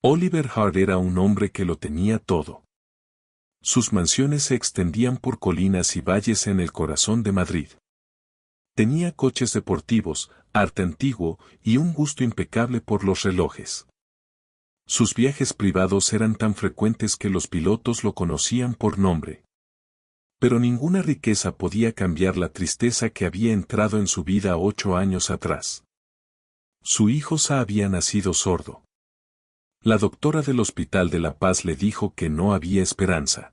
Oliver Hart era un hombre que lo tenía todo. Sus mansiones se extendían por colinas y valles en el corazón de Madrid. Tenía coches deportivos, arte antiguo y un gusto impecable por los relojes. Sus viajes privados eran tan frecuentes que los pilotos lo conocían por nombre. Pero ninguna riqueza podía cambiar la tristeza que había entrado en su vida 8 años atrás. Su hijo Sa había nacido sordo. La doctora del Hospital de la Paz le dijo que no había esperanza.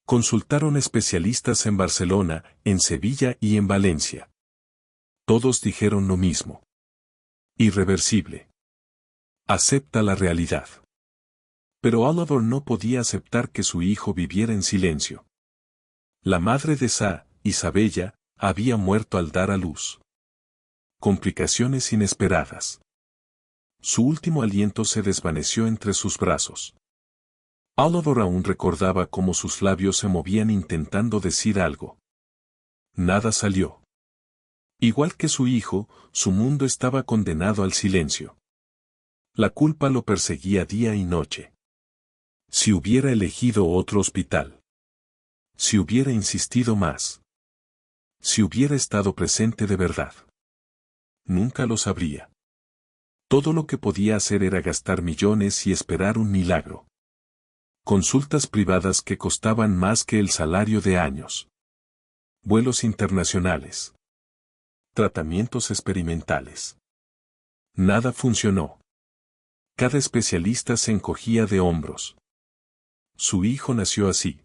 Consultaron especialistas en Barcelona, en Sevilla y en Valencia. Todos dijeron lo mismo. Irreversible. Acepta la realidad. Pero Oliver no podía aceptar que su hijo viviera en silencio. La madre de Sa, Isabella, había muerto al dar a luz. Complicaciones inesperadas. Su último aliento se desvaneció entre sus brazos. Oliver aún recordaba cómo sus labios se movían intentando decir algo. Nada salió. Igual que su hijo, su mundo estaba condenado al silencio. La culpa lo perseguía día y noche. Si hubiera elegido otro hospital. Si hubiera insistido más. Si hubiera estado presente de verdad. Nunca lo sabría. Todo lo que podía hacer era gastar millones y esperar un milagro. Consultas privadas que costaban más que el salario de años. Vuelos internacionales. Tratamientos experimentales. Nada funcionó. Cada especialista se encogía de hombros. Su hijo nació así.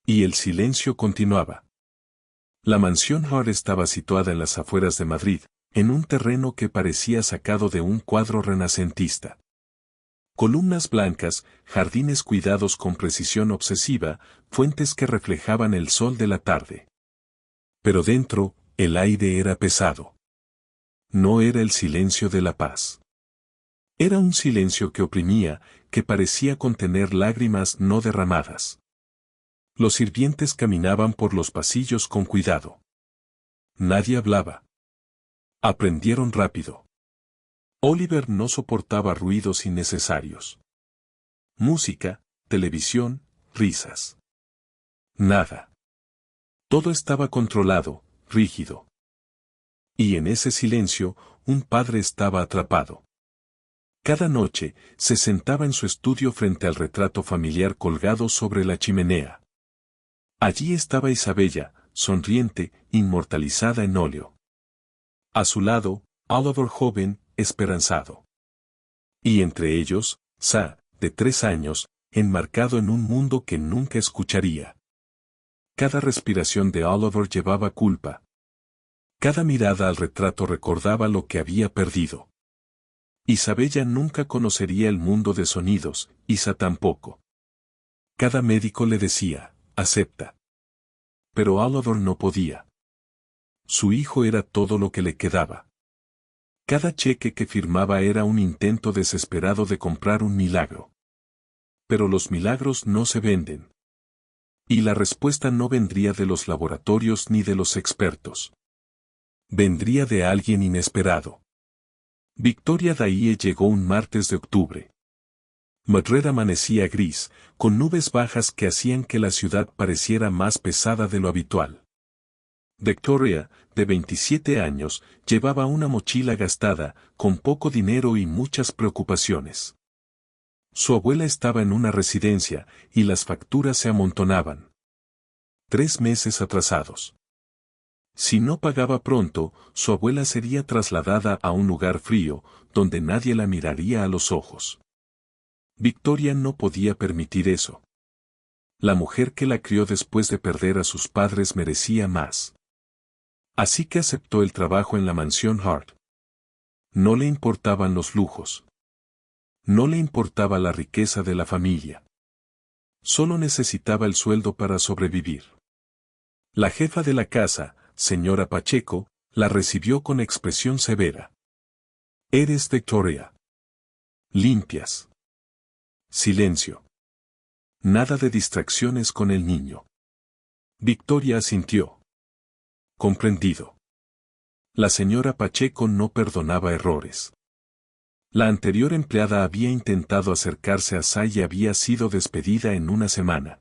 Y el silencio continuaba. La mansión Hart estaba situada en las afueras de Madrid, en un terreno que parecía sacado de un cuadro renacentista. Columnas blancas, jardines cuidados con precisión obsesiva, fuentes que reflejaban el sol de la tarde. Pero dentro, el aire era pesado. No era el silencio de la paz. Era un silencio que oprimía, que parecía contener lágrimas no derramadas. Los sirvientes caminaban por los pasillos con cuidado. Nadie hablaba. Aprendieron rápido. Oliver no soportaba ruidos innecesarios. Música, televisión, risas. Nada. Todo estaba controlado, rígido. Y en ese silencio, un padre estaba atrapado. Cada noche, se sentaba en su estudio frente al retrato familiar colgado sobre la chimenea. Allí estaba Isabella, sonriente, inmortalizada en óleo. A su lado, Oliver joven, esperanzado. Y entre ellos, Sa, de 3 años, enmarcado en un mundo que nunca escucharía. Cada respiración de Oliver llevaba culpa. Cada mirada al retrato recordaba lo que había perdido. Isabella nunca conocería el mundo de sonidos, Isa tampoco. Cada médico le decía, acepta. Pero Oliver no podía. Su hijo era todo lo que le quedaba. Cada cheque que firmaba era un intento desesperado de comprar un milagro. Pero los milagros no se venden. Y la respuesta no vendría de los laboratorios ni de los expertos. Vendría de alguien inesperado. Victoria Daie llegó un martes de octubre. Madrid amanecía gris, con nubes bajas que hacían que la ciudad pareciera más pesada de lo habitual. Victoria, de 27 años, llevaba una mochila gastada, con poco dinero y muchas preocupaciones. Su abuela estaba en una residencia, y las facturas se amontonaban. 3 meses atrasados. Si no pagaba pronto, su abuela sería trasladada a un lugar frío, donde nadie la miraría a los ojos. Victoria no podía permitir eso. La mujer que la crió después de perder a sus padres merecía más. Así que aceptó el trabajo en la mansión Hart. No le importaban los lujos. No le importaba la riqueza de la familia. Solo necesitaba el sueldo para sobrevivir. La jefa de la casa, señora Pacheco, la recibió con expresión severa. «Eres Victoria. Limpias. Silencio. Nada de distracciones con el niño». Victoria asintió. Comprendido. La señora Pacheco no perdonaba errores. La anterior empleada había intentado acercarse a Sai y había sido despedida en una semana.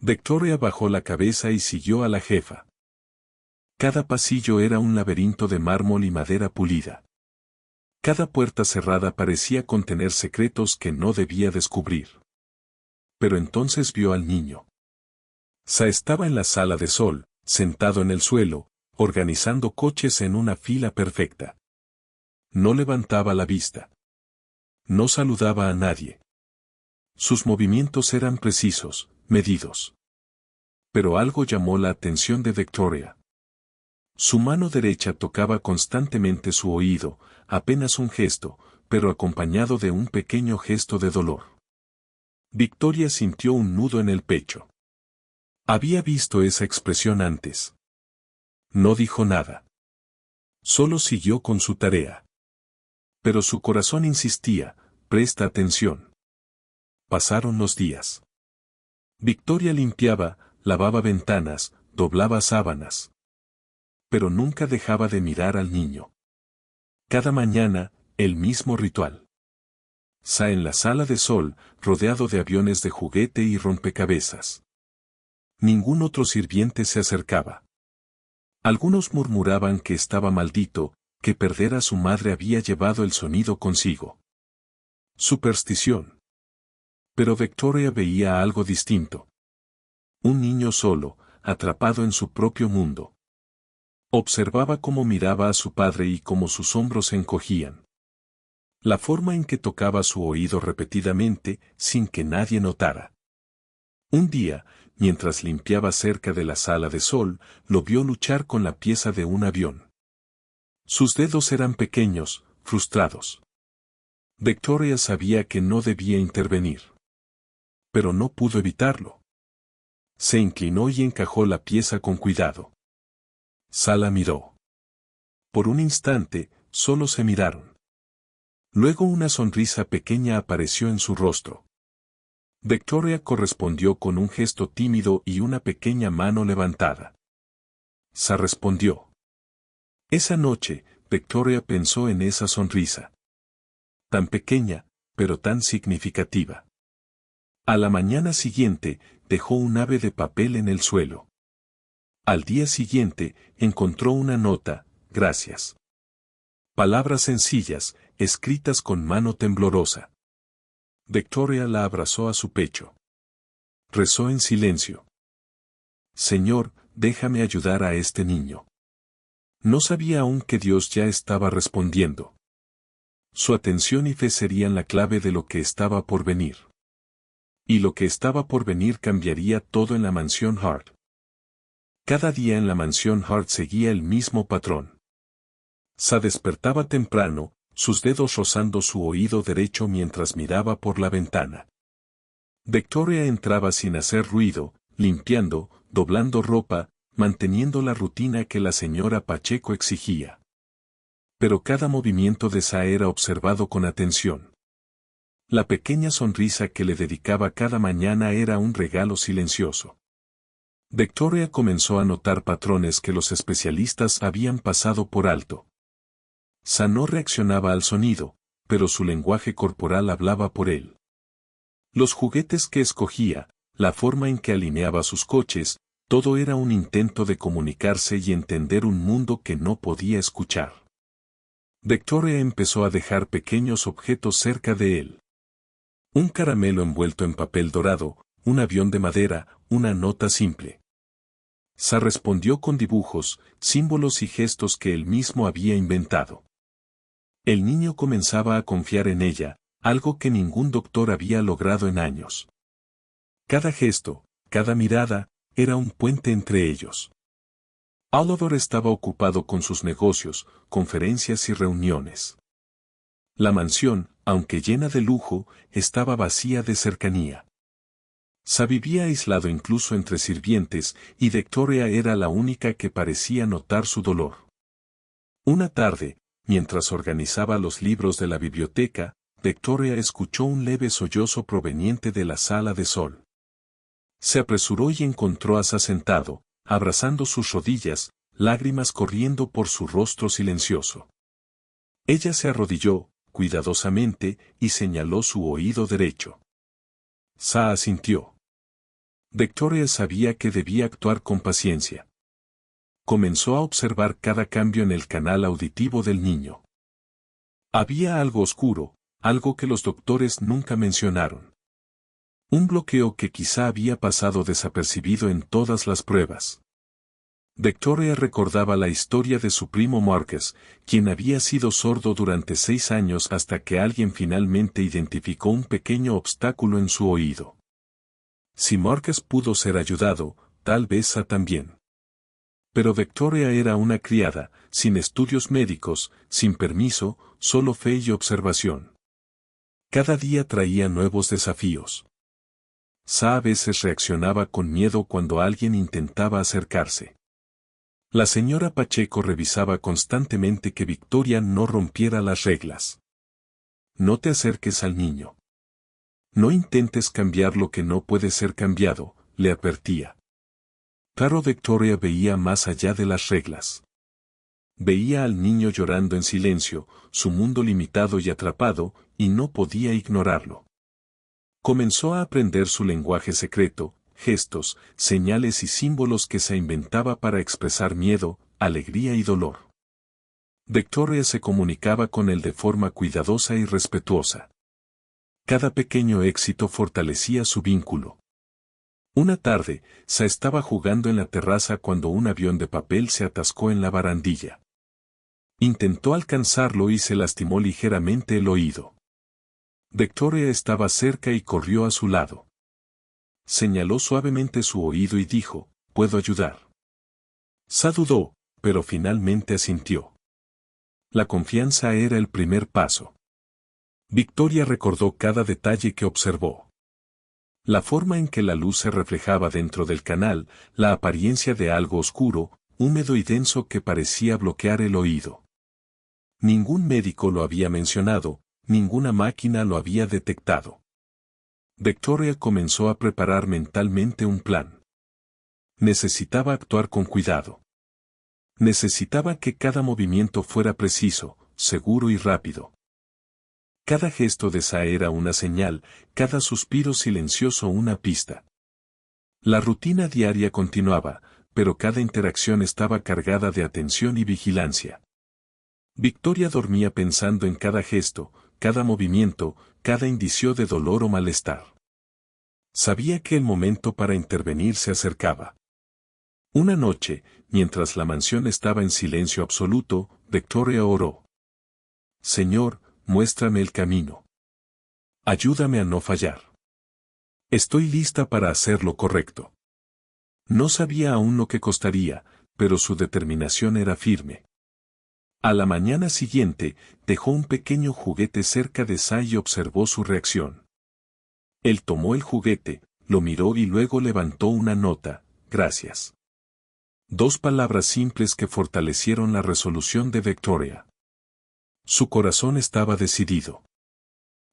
Victoria bajó la cabeza y siguió a la jefa. Cada pasillo era un laberinto de mármol y madera pulida. Cada puerta cerrada parecía contener secretos que no debía descubrir. Pero entonces vio al niño. Sa estaba en la sala de sol, sentado en el suelo, organizando coches en una fila perfecta. No levantaba la vista. No saludaba a nadie. Sus movimientos eran precisos, medidos. Pero algo llamó la atención de Victoria. Su mano derecha tocaba constantemente su oído, apenas un gesto, pero acompañado de un pequeño gesto de dolor. Victoria sintió un nudo en el pecho. Había visto esa expresión antes. No dijo nada. Solo siguió con su tarea. Pero su corazón insistía, presta atención. Pasaron los días. Victoria limpiaba, lavaba ventanas, doblaba sábanas. Pero nunca dejaba de mirar al niño. Cada mañana, el mismo ritual. Sa en la sala de sol, rodeado de aviones de juguete y rompecabezas. Ningún otro sirviente se acercaba. Algunos murmuraban que estaba maldito, que perder a su madre había llevado el sonido consigo. Superstición. Pero Victoria veía algo distinto. Un niño solo, atrapado en su propio mundo. Observaba cómo miraba a su padre y cómo sus hombros se encogían. La forma en que tocaba su oído repetidamente, sin que nadie notara. Un día, mientras limpiaba cerca de la sala de sol, lo vio luchar con la pieza de un avión. Sus dedos eran pequeños, frustrados. Victoria sabía que no debía intervenir. Pero no pudo evitarlo. Se inclinó y encajó la pieza con cuidado. Sa la miró. Por un instante, solo se miraron. Luego una sonrisa pequeña apareció en su rostro. Victoria correspondió con un gesto tímido y una pequeña mano levantada. Sa respondió. Esa noche, Victoria pensó en esa sonrisa. Tan pequeña, pero tan significativa. A la mañana siguiente, dejó un ave de papel en el suelo. Al día siguiente, encontró una nota, gracias. Palabras sencillas, escritas con mano temblorosa. Victoria la abrazó a su pecho. Rezó en silencio. Señor, déjame ayudar a este niño. No sabía aún que Dios ya estaba respondiendo. Su atención y fe serían la clave de lo que estaba por venir. Y lo que estaba por venir cambiaría todo en la mansión Hart. Cada día en la mansión Hart seguía el mismo patrón. Sa despertaba temprano, sus dedos rozando su oído derecho mientras miraba por la ventana. Victoria entraba sin hacer ruido, limpiando, doblando ropa, manteniendo la rutina que la señora Pacheco exigía. Pero cada movimiento de Sa era observado con atención. La pequeña sonrisa que le dedicaba cada mañana era un regalo silencioso. Victoria comenzó a notar patrones que los especialistas habían pasado por alto. Sa no reaccionaba al sonido, pero su lenguaje corporal hablaba por él. Los juguetes que escogía, la forma en que alineaba sus coches, todo era un intento de comunicarse y entender un mundo que no podía escuchar. Victoria empezó a dejar pequeños objetos cerca de él. Un caramelo envuelto en papel dorado, un avión de madera, una nota simple. Sa respondió con dibujos, símbolos y gestos que él mismo había inventado. El niño comenzaba a confiar en ella, algo que ningún doctor había logrado en años. Cada gesto, cada mirada, era un puente entre ellos. Oliver estaba ocupado con sus negocios, conferencias y reuniones. La mansión, aunque llena de lujo, estaba vacía de cercanía. Sa vivía aislado incluso entre sirvientes, y Victoria era la única que parecía notar su dolor. Una tarde, mientras organizaba los libros de la biblioteca, Victoria escuchó un leve sollozo proveniente de la sala de sol. Se apresuró y encontró a Sa sentado, abrazando sus rodillas, lágrimas corriendo por su rostro silencioso. Ella se arrodilló, cuidadosamente, y señaló su oído derecho. Sa asintió. Victoria sabía que debía actuar con paciencia. Comenzó a observar cada cambio en el canal auditivo del niño. Había algo oscuro, algo que los doctores nunca mencionaron. Un bloqueo que quizá había pasado desapercibido en todas las pruebas. Victoria recordaba la historia de su primo Marcus, quien había sido sordo durante 6 años hasta que alguien finalmente identificó un pequeño obstáculo en su oído. Si Marcus pudo ser ayudado, tal vez Sa también. Pero Victoria era una criada, sin estudios médicos, sin permiso, solo fe y observación. Cada día traía nuevos desafíos. Sa a veces reaccionaba con miedo cuando alguien intentaba acercarse. La señora Pacheco revisaba constantemente que Victoria no rompiera las reglas. No te acerques al niño. No intentes cambiar lo que no puede ser cambiado, le advertía. Claro, Victoria veía más allá de las reglas. Veía al niño llorando en silencio, su mundo limitado y atrapado, y no podía ignorarlo. Comenzó a aprender su lenguaje secreto, gestos, señales y símbolos que se inventaba para expresar miedo, alegría y dolor. Victoria se comunicaba con él de forma cuidadosa y respetuosa. Cada pequeño éxito fortalecía su vínculo. Una tarde, Sa estaba jugando en la terraza cuando un avión de papel se atascó en la barandilla. Intentó alcanzarlo y se lastimó ligeramente el oído. Victoria estaba cerca y corrió a su lado. Señaló suavemente su oído y dijo, «¿Puedo ayudar?». Sa dudó, pero finalmente asintió. La confianza era el primer paso. Victoria recordó cada detalle que observó. La forma en que la luz se reflejaba dentro del canal, la apariencia de algo oscuro, húmedo y denso que parecía bloquear el oído. Ningún médico lo había mencionado, ninguna máquina lo había detectado. Victoria comenzó a preparar mentalmente un plan. Necesitaba actuar con cuidado. Necesitaba que cada movimiento fuera preciso, seguro y rápido. Cada gesto de Sa era una señal, cada suspiro silencioso una pista. La rutina diaria continuaba, pero cada interacción estaba cargada de atención y vigilancia. Victoria dormía pensando en cada gesto, cada movimiento, cada indicio de dolor o malestar. Sabía que el momento para intervenir se acercaba. Una noche, mientras la mansión estaba en silencio absoluto, Victoria oró. «Señor, muéstrame el camino. Ayúdame a no fallar. Estoy lista para hacer lo correcto». No sabía aún lo que costaría, pero su determinación era firme. A la mañana siguiente, dejó un pequeño juguete cerca de Sa y observó su reacción. Él tomó el juguete, lo miró y luego levantó una nota, «Gracias». 2 palabras simples que fortalecieron la resolución de Victoria. Su corazón estaba decidido.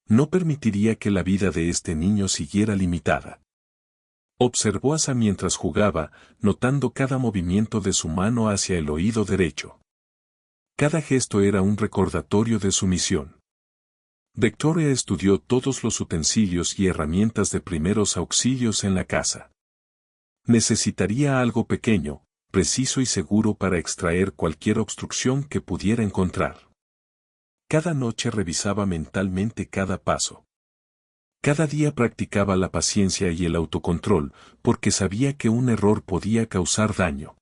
No permitiría que la vida de este niño siguiera limitada. Observó a Sa mientras jugaba, notando cada movimiento de su mano hacia el oído derecho. Cada gesto era un recordatorio de su misión. Victoria estudió todos los utensilios y herramientas de primeros auxilios en la casa. Necesitaría algo pequeño, preciso y seguro para extraer cualquier obstrucción que pudiera encontrar. Cada noche revisaba mentalmente cada paso. Cada día practicaba la paciencia y el autocontrol, porque sabía que un error podía causar daño.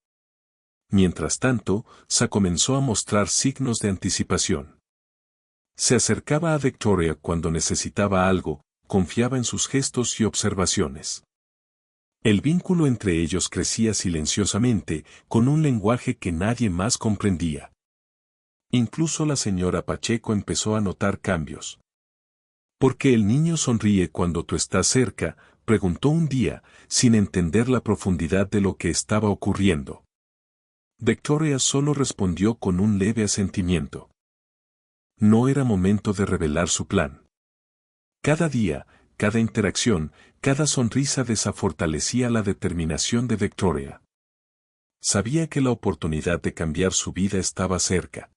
Mientras tanto, Sa comenzó a mostrar signos de anticipación. Se acercaba a Victoria cuando necesitaba algo, confiaba en sus gestos y observaciones. El vínculo entre ellos crecía silenciosamente, con un lenguaje que nadie más comprendía. Incluso la señora Pacheco empezó a notar cambios. ¿Por qué el niño sonríe cuando tú estás cerca?, preguntó un día, sin entender la profundidad de lo que estaba ocurriendo. Victoria solo respondió con un leve asentimiento. No era momento de revelar su plan. Cada día, cada interacción, cada sonrisa de Sa fortalecía la determinación de Victoria. Sabía que la oportunidad de cambiar su vida estaba cerca.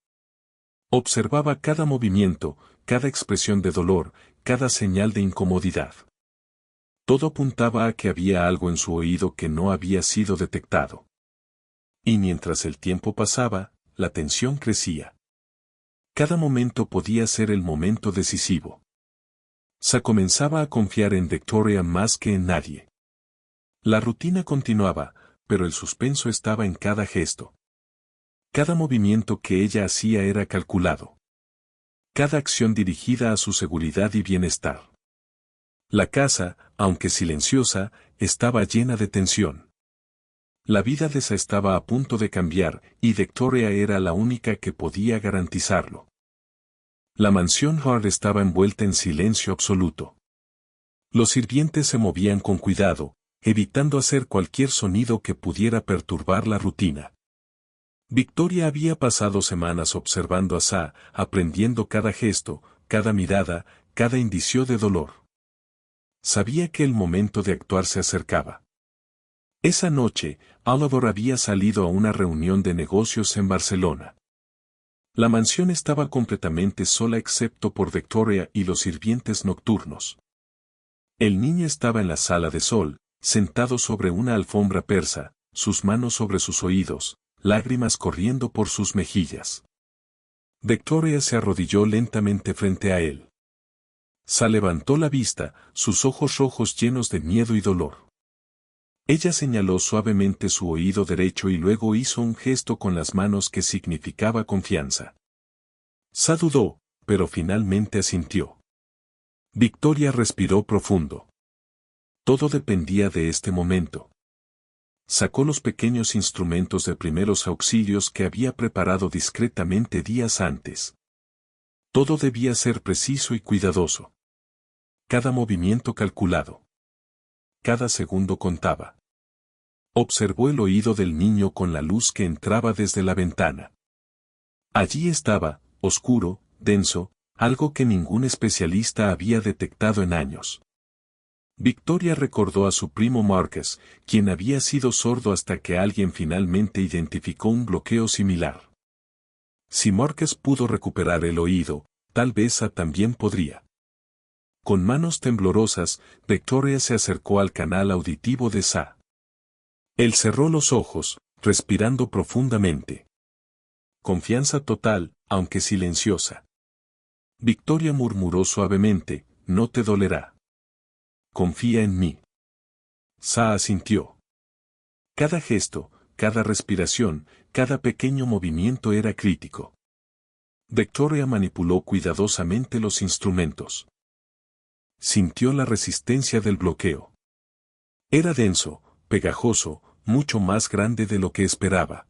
Observaba cada movimiento, cada expresión de dolor, cada señal de incomodidad. Todo apuntaba a que había algo en su oído que no había sido detectado. Y mientras el tiempo pasaba, la tensión crecía. Cada momento podía ser el momento decisivo. Sa comenzaba a confiar en Victoria más que en nadie. La rutina continuaba, pero el suspenso estaba en cada gesto. Cada movimiento que ella hacía era calculado. Cada acción dirigida a su seguridad y bienestar. La casa, aunque silenciosa, estaba llena de tensión. La vida de Sa estaba a punto de cambiar, y Victoria era la única que podía garantizarlo. La mansión Hart estaba envuelta en silencio absoluto. Los sirvientes se movían con cuidado, evitando hacer cualquier sonido que pudiera perturbar la rutina. Victoria había pasado semanas observando a Sa, aprendiendo cada gesto, cada mirada, cada indicio de dolor. Sabía que el momento de actuar se acercaba. Esa noche, Oliver había salido a una reunión de negocios en Barcelona. La mansión estaba completamente sola excepto por Victoria y los sirvientes nocturnos. El niño estaba en la sala de sol, sentado sobre una alfombra persa, sus manos sobre sus oídos, lágrimas corriendo por sus mejillas. Victoria se arrodilló lentamente frente a él. Sa levantó la vista, sus ojos rojos llenos de miedo y dolor. Ella señaló suavemente su oído derecho y luego hizo un gesto con las manos que significaba confianza. Sa dudó, pero finalmente asintió. Victoria respiró profundo. Todo dependía de este momento. Sacó los pequeños instrumentos de primeros auxilios que había preparado discretamente días antes. Todo debía ser preciso y cuidadoso. Cada movimiento calculado. Cada segundo contaba. Observó el oído del niño con la luz que entraba desde la ventana. Allí estaba, oscuro, denso, algo que ningún especialista había detectado en años. Victoria recordó a su primo Marcus, quien había sido sordo hasta que alguien finalmente identificó un bloqueo similar. Si Marcus pudo recuperar el oído, tal vez Sa también podría. Con manos temblorosas, Victoria se acercó al canal auditivo de Sa. Él cerró los ojos, respirando profundamente. Confianza total, aunque silenciosa. Victoria murmuró suavemente, no te dolerá. Confía en mí. Sa asintió. Cada gesto, cada respiración, cada pequeño movimiento era crítico. Victoria manipuló cuidadosamente los instrumentos. Sintió la resistencia del bloqueo. Era denso, pegajoso, mucho más grande de lo que esperaba.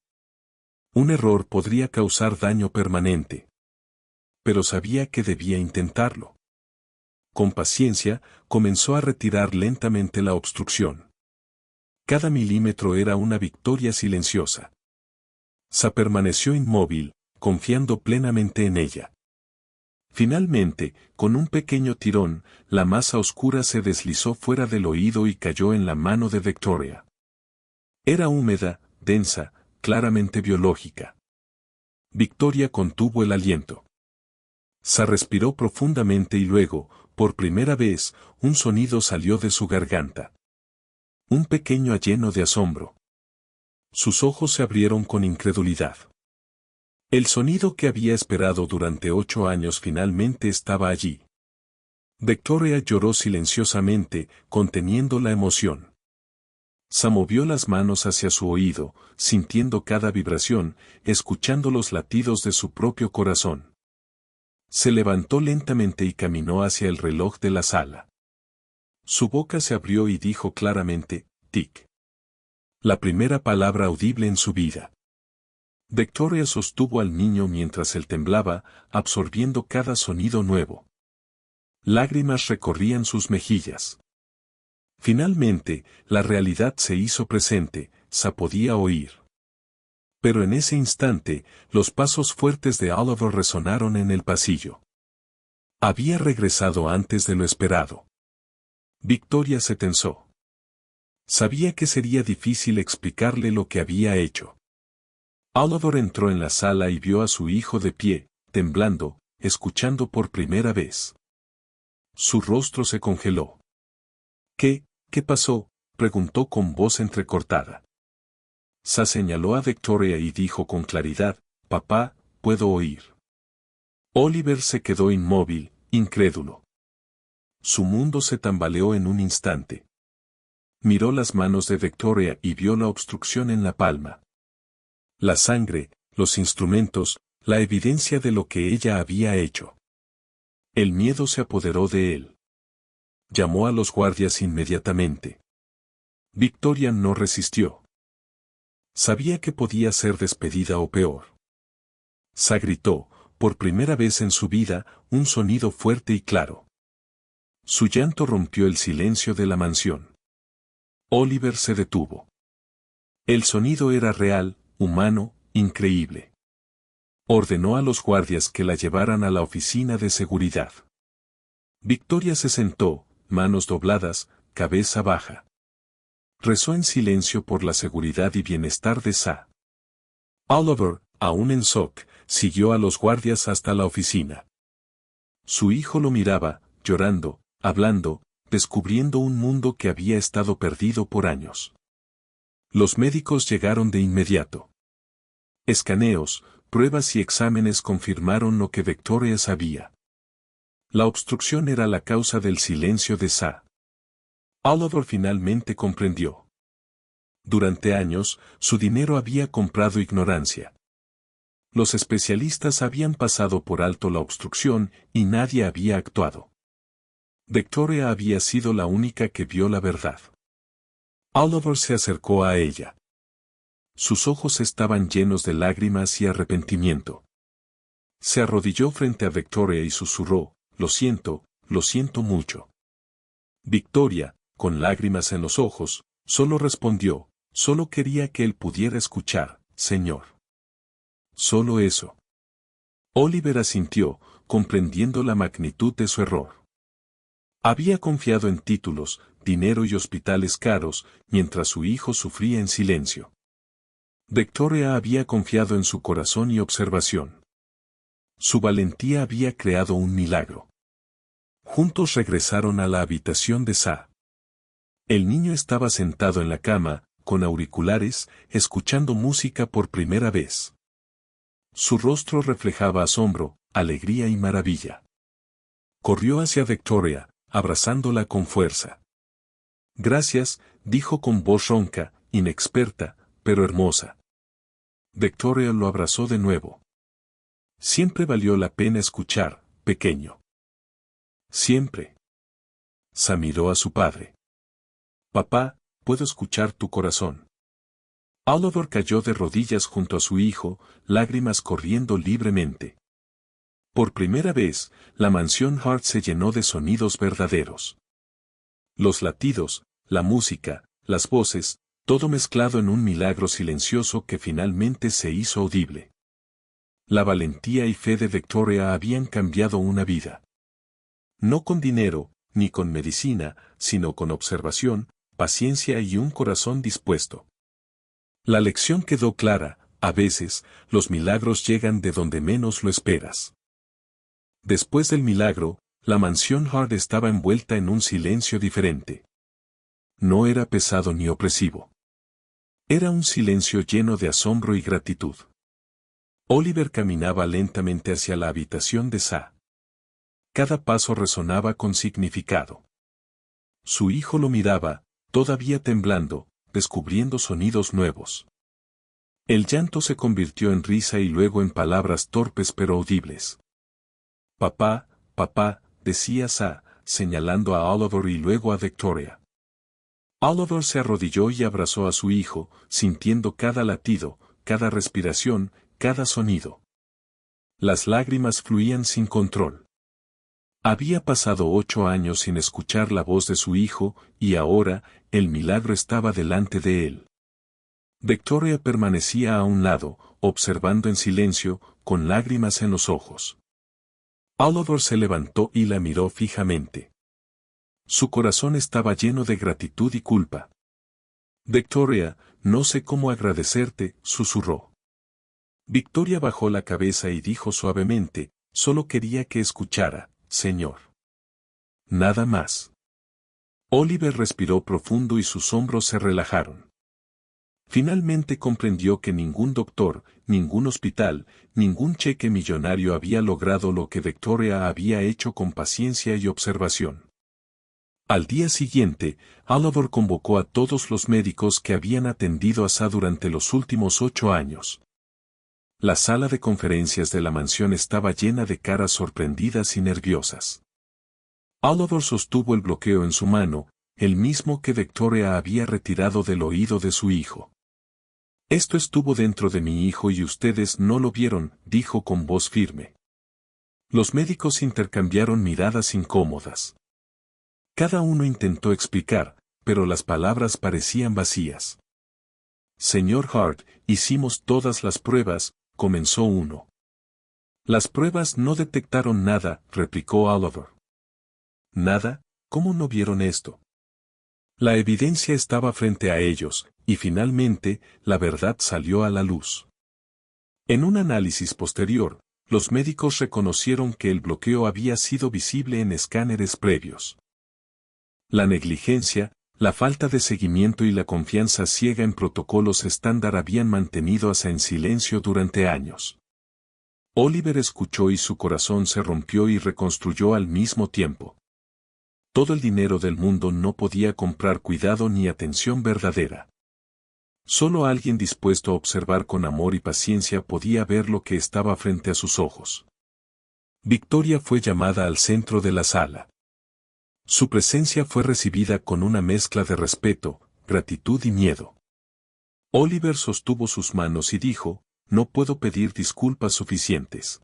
Un error podría causar daño permanente. Pero sabía que debía intentarlo. Con paciencia, comenzó a retirar lentamente la obstrucción. Cada milímetro era una victoria silenciosa. Sa permaneció inmóvil, confiando plenamente en ella. Finalmente, con un pequeño tirón, la masa oscura se deslizó fuera del oído y cayó en la mano de Victoria. Era húmeda, densa, claramente biológica. Victoria contuvo el aliento. Sa respiró profundamente y luego, por primera vez, un sonido salió de su garganta. Un pequeño lleno de asombro. Sus ojos se abrieron con incredulidad. El sonido que había esperado durante 8 años finalmente estaba allí. Victoria lloró silenciosamente, conteniendo la emoción. Sa movió las manos hacia su oído, sintiendo cada vibración, escuchando los latidos de su propio corazón. Se levantó lentamente y caminó hacia el reloj de la sala. Su boca se abrió y dijo claramente, tic. La primera palabra audible en su vida. Victoria sostuvo al niño mientras él temblaba, absorbiendo cada sonido nuevo. Lágrimas recorrían sus mejillas. Finalmente, la realidad se hizo presente, Sa podía oír. Pero en ese instante, los pasos fuertes de Oliver resonaron en el pasillo. Había regresado antes de lo esperado. Victoria se tensó. Sabía que sería difícil explicarle lo que había hecho. Oliver entró en la sala y vio a su hijo de pie, temblando, escuchando por primera vez. Su rostro se congeló. ¿Qué pasó?, preguntó con voz entrecortada. Sa señaló a Victoria y dijo con claridad, «Papá, puedo oír». Oliver se quedó inmóvil, incrédulo. Su mundo se tambaleó en un instante. Miró las manos de Victoria y vio la obstrucción en la palma. La sangre, los instrumentos, la evidencia de lo que ella había hecho. El miedo se apoderó de él. Llamó a los guardias inmediatamente. Victoria no resistió. Sabía que podía ser despedida o peor. Sa gritó, por primera vez en su vida, un sonido fuerte y claro. Su llanto rompió el silencio de la mansión. Oliver se detuvo. El sonido era real, humano, increíble. Ordenó a los guardias que la llevaran a la oficina de seguridad. Victoria se sentó, manos dobladas, cabeza baja. Rezó en silencio por la seguridad y bienestar de Sa. Oliver, aún en shock, siguió a los guardias hasta la oficina. Su hijo lo miraba, llorando, hablando, descubriendo un mundo que había estado perdido por años. Los médicos llegaron de inmediato. Escaneos, pruebas y exámenes confirmaron lo que Victoria sabía. La obstrucción era la causa del silencio de Sa. Oliver finalmente comprendió. Durante años, su dinero había comprado ignorancia. Los especialistas habían pasado por alto la obstrucción y nadie había actuado. Victoria había sido la única que vio la verdad. Oliver se acercó a ella. Sus ojos estaban llenos de lágrimas y arrepentimiento. Se arrodilló frente a Victoria y susurró, lo siento mucho. Victoria, con lágrimas en los ojos, solo respondió, solo quería que él pudiera escuchar, señor. Solo eso. Oliver asintió, comprendiendo la magnitud de su error. Había confiado en títulos, dinero y hospitales caros, mientras su hijo sufría en silencio. Victoria había confiado en su corazón y observación. Su valentía había creado un milagro. Juntos regresaron a la habitación de Sa. El niño estaba sentado en la cama, con auriculares, escuchando música por primera vez. Su rostro reflejaba asombro, alegría y maravilla. Corrió hacia Victoria, abrazándola con fuerza. Gracias, dijo con voz ronca, inexperta, pero hermosa. Victoria lo abrazó de nuevo. Siempre valió la pena escuchar, pequeño. Siempre. Sa miró a su padre. Papá, puedo escuchar tu corazón. Oliver cayó de rodillas junto a su hijo, lágrimas corriendo libremente. Por primera vez, la mansión Hart se llenó de sonidos verdaderos. Los latidos, la música, las voces, todo mezclado en un milagro silencioso que finalmente se hizo audible. La valentía y fe de Victoria habían cambiado una vida. No con dinero, ni con medicina, sino con observación, paciencia y un corazón dispuesto. La lección quedó clara, a veces, los milagros llegan de donde menos lo esperas. Después del milagro, la mansión Hart estaba envuelta en un silencio diferente. No era pesado ni opresivo. Era un silencio lleno de asombro y gratitud. Oliver caminaba lentamente hacia la habitación de Sa. Cada paso resonaba con significado. Su hijo lo miraba, todavía temblando, descubriendo sonidos nuevos. El llanto se convirtió en risa y luego en palabras torpes pero audibles. Papá, decía Sa, señalando a Oliver y luego a Victoria. Oliver se arrodilló y abrazó a su hijo, sintiendo cada latido, cada respiración, cada sonido. Las lágrimas fluían sin control. Había pasado 8 años sin escuchar la voz de su hijo, y ahora, el milagro estaba delante de él. Victoria permanecía a un lado, observando en silencio, con lágrimas en los ojos. Oliver se levantó y la miró fijamente. Su corazón estaba lleno de gratitud y culpa. Victoria, no sé cómo agradecerte, susurró. Victoria bajó la cabeza y dijo suavemente, solo quería que escuchara, señor. Nada más. Oliver respiró profundo y sus hombros se relajaron. Finalmente comprendió que ningún doctor, ningún hospital, ningún cheque millonario había logrado lo que Victoria había hecho con paciencia y observación. Al día siguiente, Oliver convocó a todos los médicos que habían atendido a Sa durante los últimos 8 años. La sala de conferencias de la mansión estaba llena de caras sorprendidas y nerviosas. Oliver sostuvo el bloqueo en su mano, el mismo que Victoria había retirado del oído de su hijo. Esto estuvo dentro de mi hijo y ustedes no lo vieron, dijo con voz firme. Los médicos intercambiaron miradas incómodas. Cada uno intentó explicar, pero las palabras parecían vacías. Señor Hart, hicimos todas las pruebas, comenzó uno. Las pruebas no detectaron nada, replicó Oliver. ¿Nada? ¿Cómo no vieron esto? La evidencia estaba frente a ellos, y finalmente, la verdad salió a la luz. En un análisis posterior, los médicos reconocieron que el bloqueo había sido visible en escáneres previos. La negligencia, la falta de seguimiento y la confianza ciega en protocolos estándar habían mantenido a Sa en silencio durante años. Oliver escuchó y su corazón se rompió y reconstruyó al mismo tiempo. Todo el dinero del mundo no podía comprar cuidado ni atención verdadera. Solo alguien dispuesto a observar con amor y paciencia podía ver lo que estaba frente a sus ojos. Victoria fue llamada al centro de la sala. Su presencia fue recibida con una mezcla de respeto, gratitud y miedo. Oliver sostuvo sus manos y dijo, no puedo pedir disculpas suficientes.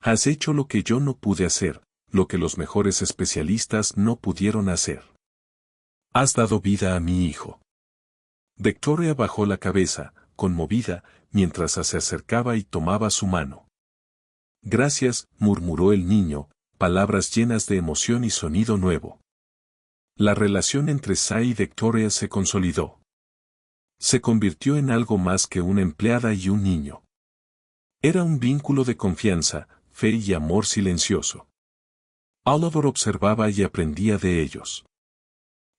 Has hecho lo que yo no pude hacer, lo que los mejores especialistas no pudieron hacer. Has dado vida a mi hijo. Victoria bajó la cabeza, conmovida, mientras se acercaba y tomaba su mano. Gracias, murmuró el niño, palabras llenas de emoción y sonido nuevo. La relación entre Sa y Victoria se consolidó. Se convirtió en algo más que una empleada y un niño. Era un vínculo de confianza, fe y amor silencioso. Oliver observaba y aprendía de ellos.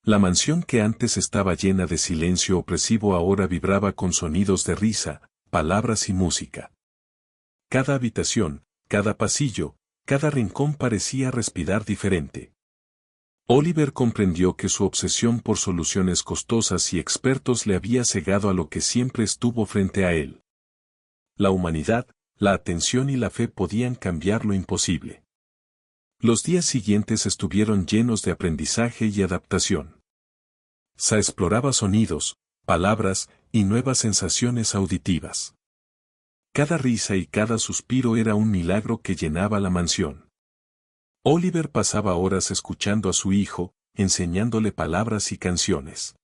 La mansión que antes estaba llena de silencio opresivo ahora vibraba con sonidos de risa, palabras y música. Cada habitación, cada pasillo, cada rincón parecía respirar diferente. Oliver comprendió que su obsesión por soluciones costosas y expertos le había cegado a lo que siempre estuvo frente a él. La humanidad, la atención y la fe podían cambiar lo imposible. Los días siguientes estuvieron llenos de aprendizaje y adaptación. Sa exploraba sonidos, palabras y nuevas sensaciones auditivas. Cada risa y cada suspiro era un milagro que llenaba la mansión. Oliver pasaba horas escuchando a su hijo, enseñándole palabras y canciones.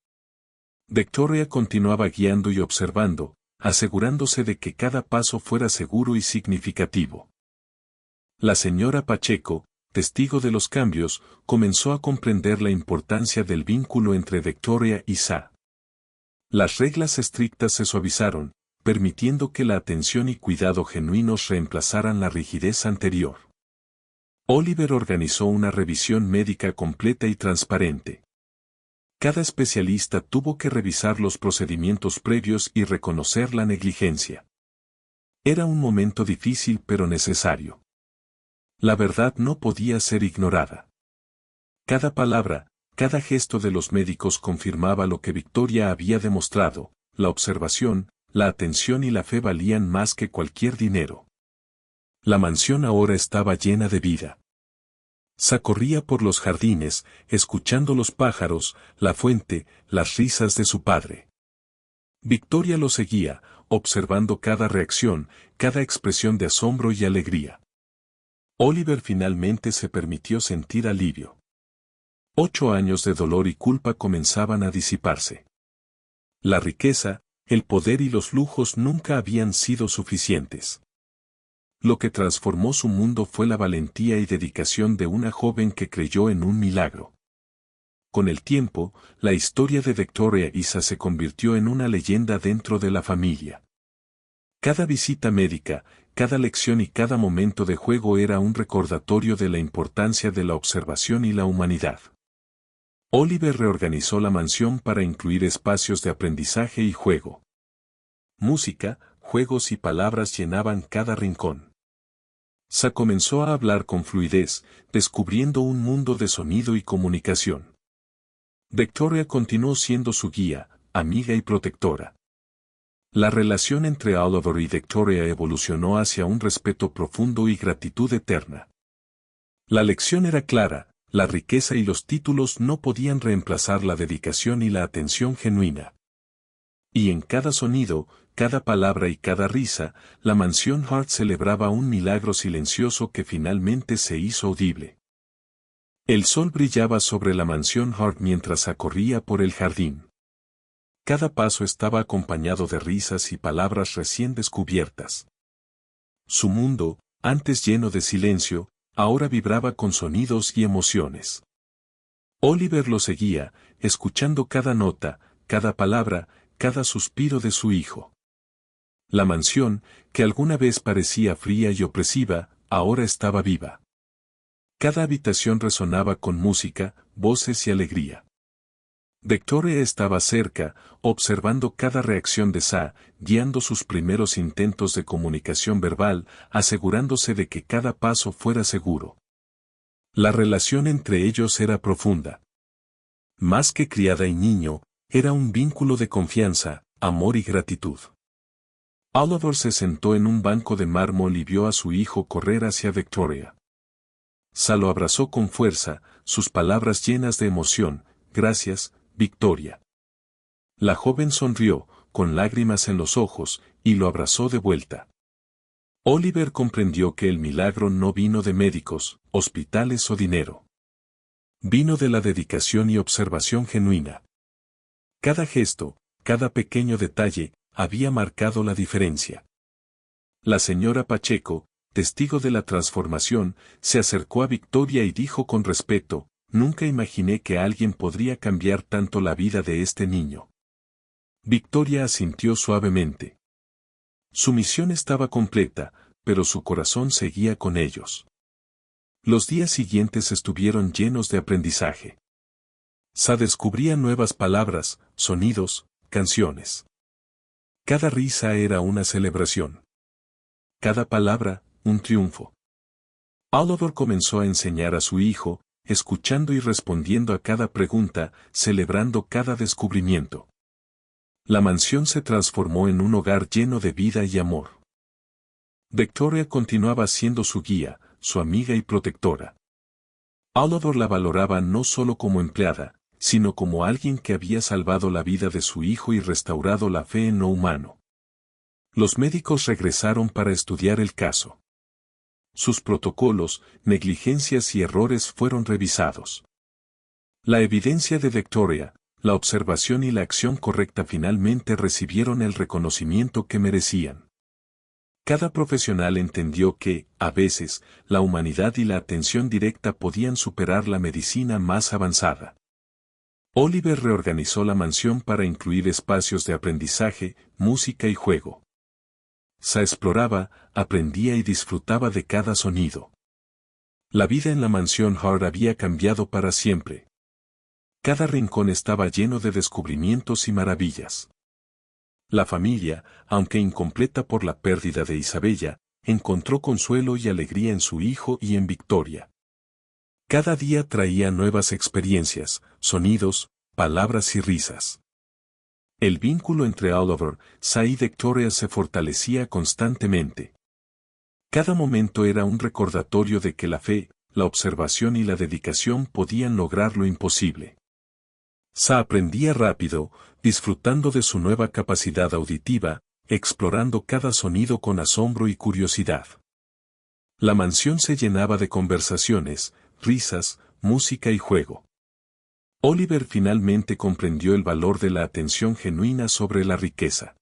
Victoria continuaba guiando y observando, asegurándose de que cada paso fuera seguro y significativo. La señora Pacheco, testigo de los cambios, comenzó a comprender la importancia del vínculo entre Victoria y Sa. Las reglas estrictas se suavizaron, permitiendo que la atención y cuidado genuinos reemplazaran la rigidez anterior. Oliver organizó una revisión médica completa y transparente. Cada especialista tuvo que revisar los procedimientos previos y reconocer la negligencia. Era un momento difícil pero necesario. La verdad no podía ser ignorada. Cada palabra, cada gesto de los médicos confirmaba lo que Victoria había demostrado, la observación, la atención y la fe valían más que cualquier dinero. La mansión ahora estaba llena de vida. Sa corría por los jardines, escuchando los pájaros, la fuente, las risas de su padre. Victoria lo seguía, observando cada reacción, cada expresión de asombro y alegría. Oliver finalmente se permitió sentir alivio. 8 años de dolor y culpa comenzaban a disiparse. La riqueza, el poder y los lujos nunca habían sido suficientes. Lo que transformó su mundo fue la valentía y dedicación de una joven que creyó en un milagro. Con el tiempo, la historia de Victoria y Sa se convirtió en una leyenda dentro de la familia. Cada visita médica, cada lección y cada momento de juego era un recordatorio de la importancia de la observación y la humanidad. Oliver reorganizó la mansión para incluir espacios de aprendizaje y juego. Música, juegos y palabras llenaban cada rincón. Sa comenzó a hablar con fluidez, descubriendo un mundo de sonido y comunicación. Victoria continuó siendo su guía, amiga y protectora. La relación entre Oliver y Victoria evolucionó hacia un respeto profundo y gratitud eterna. La lección era clara: la riqueza y los títulos no podían reemplazar la dedicación y la atención genuina. Y en cada sonido, cada palabra y cada risa, la mansión Hart celebraba un milagro silencioso que finalmente se hizo audible. El sol brillaba sobre la mansión Hart mientras corría por el jardín. Cada paso estaba acompañado de risas y palabras recién descubiertas. Su mundo, antes lleno de silencio, ahora vibraba con sonidos y emociones. Oliver lo seguía, escuchando cada nota, cada palabra, cada suspiro de su hijo. La mansión, que alguna vez parecía fría y opresiva, ahora estaba viva. Cada habitación resonaba con música, voces y alegría. Victoria estaba cerca, observando cada reacción de Sa, guiando sus primeros intentos de comunicación verbal, asegurándose de que cada paso fuera seguro. La relación entre ellos era profunda. Más que criada y niño, era un vínculo de confianza, amor y gratitud. Oliver se sentó en un banco de mármol y vio a su hijo correr hacia Victoria. Sa lo abrazó con fuerza, sus palabras llenas de emoción: «Gracias, Victoria». La joven sonrió, con lágrimas en los ojos, y lo abrazó de vuelta. Oliver comprendió que el milagro no vino de médicos, hospitales o dinero. Vino de la dedicación y observación genuina. Cada gesto, cada pequeño detalle, había marcado la diferencia. La señora Pacheco, testigo de la transformación, se acercó a Victoria y dijo con respeto: «Nunca imaginé que alguien podría cambiar tanto la vida de este niño». Victoria asintió suavemente. Su misión estaba completa, pero su corazón seguía con ellos. Los días siguientes estuvieron llenos de aprendizaje. Sa descubría nuevas palabras, sonidos, canciones. Cada risa era una celebración. Cada palabra, un triunfo. Oliver comenzó a enseñar a su hijo, escuchando y respondiendo a cada pregunta, celebrando cada descubrimiento. La mansión se transformó en un hogar lleno de vida y amor. Victoria continuaba siendo su guía, su amiga y protectora. Oliver la valoraba no solo como empleada, sino como alguien que había salvado la vida de su hijo y restaurado la fe en lo humano. Los médicos regresaron para estudiar el caso. Sus protocolos, negligencias y errores fueron revisados. La evidencia de Victoria, la observación y la acción correcta finalmente recibieron el reconocimiento que merecían. Cada profesional entendió que, a veces, la humanidad y la atención directa podían superar la medicina más avanzada. Oliver reorganizó la mansión para incluir espacios de aprendizaje, música y juego. Sa exploraba, aprendía y disfrutaba de cada sonido. La vida en la mansión Hart había cambiado para siempre. Cada rincón estaba lleno de descubrimientos y maravillas. La familia, aunque incompleta por la pérdida de Isabella, encontró consuelo y alegría en su hijo y en Victoria. Cada día traía nuevas experiencias, sonidos, palabras y risas. El vínculo entre Oliver, Sa y Victoria se fortalecía constantemente. Cada momento era un recordatorio de que la fe, la observación y la dedicación podían lograr lo imposible. Sa aprendía rápido, disfrutando de su nueva capacidad auditiva, explorando cada sonido con asombro y curiosidad. La mansión se llenaba de conversaciones, risas, música y juego. Oliver finalmente comprendió el valor de la atención genuina sobre la riqueza.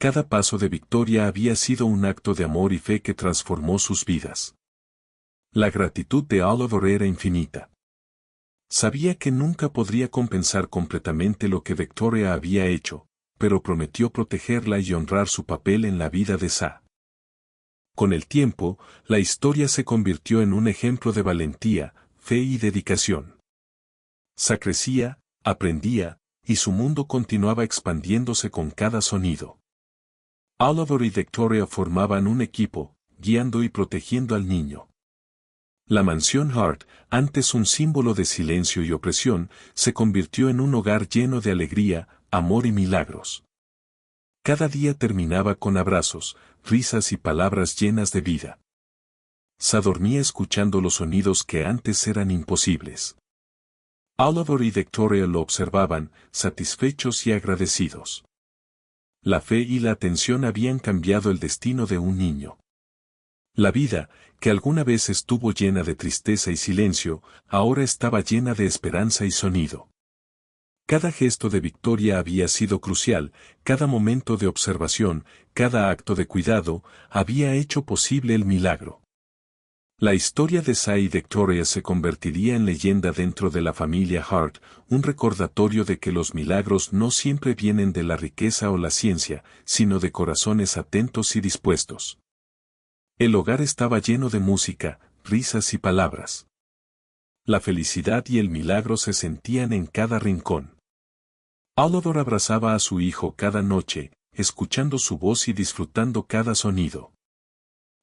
Cada paso de Victoria había sido un acto de amor y fe que transformó sus vidas. La gratitud de Oliver era infinita. Sabía que nunca podría compensar completamente lo que Victoria había hecho, pero prometió protegerla y honrar su papel en la vida de Sa. Con el tiempo, la historia se convirtió en un ejemplo de valentía, fe y dedicación. Sa crecía, aprendía, y su mundo continuaba expandiéndose con cada sonido. Oliver y Victoria formaban un equipo, guiando y protegiendo al niño. La mansión Hart, antes un símbolo de silencio y opresión, se convirtió en un hogar lleno de alegría, amor y milagros. Cada día terminaba con abrazos, risas y palabras llenas de vida. Sa dormía escuchando los sonidos que antes eran imposibles. Oliver y Victoria lo observaban, satisfechos y agradecidos. La fe y la atención habían cambiado el destino de un niño. La vida, que alguna vez estuvo llena de tristeza y silencio, ahora estaba llena de esperanza y sonido. Cada gesto de Victoria había sido crucial, cada momento de observación, cada acto de cuidado, había hecho posible el milagro. La historia de Sa y Victoria se convertiría en leyenda dentro de la familia Hart, un recordatorio de que los milagros no siempre vienen de la riqueza o la ciencia, sino de corazones atentos y dispuestos. El hogar estaba lleno de música, risas y palabras. La felicidad y el milagro se sentían en cada rincón. Oliver abrazaba a su hijo cada noche, escuchando su voz y disfrutando cada sonido.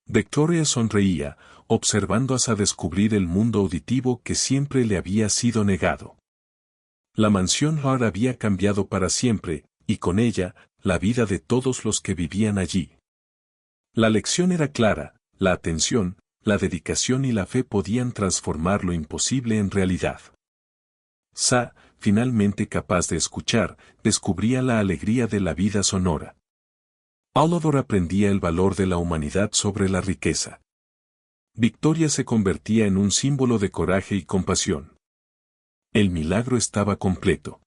Victoria sonreía, observando a Sa descubrir el mundo auditivo que siempre le había sido negado. La mansión Hart había cambiado para siempre, y con ella, la vida de todos los que vivían allí. La lección era clara, la atención, la dedicación y la fe podían transformar lo imposible en realidad. Sa, finalmente capaz de escuchar, descubría la alegría de la vida sonora. Oliver aprendía el valor de la humanidad sobre la riqueza. Victoria se convertía en un símbolo de coraje y compasión. El milagro estaba completo.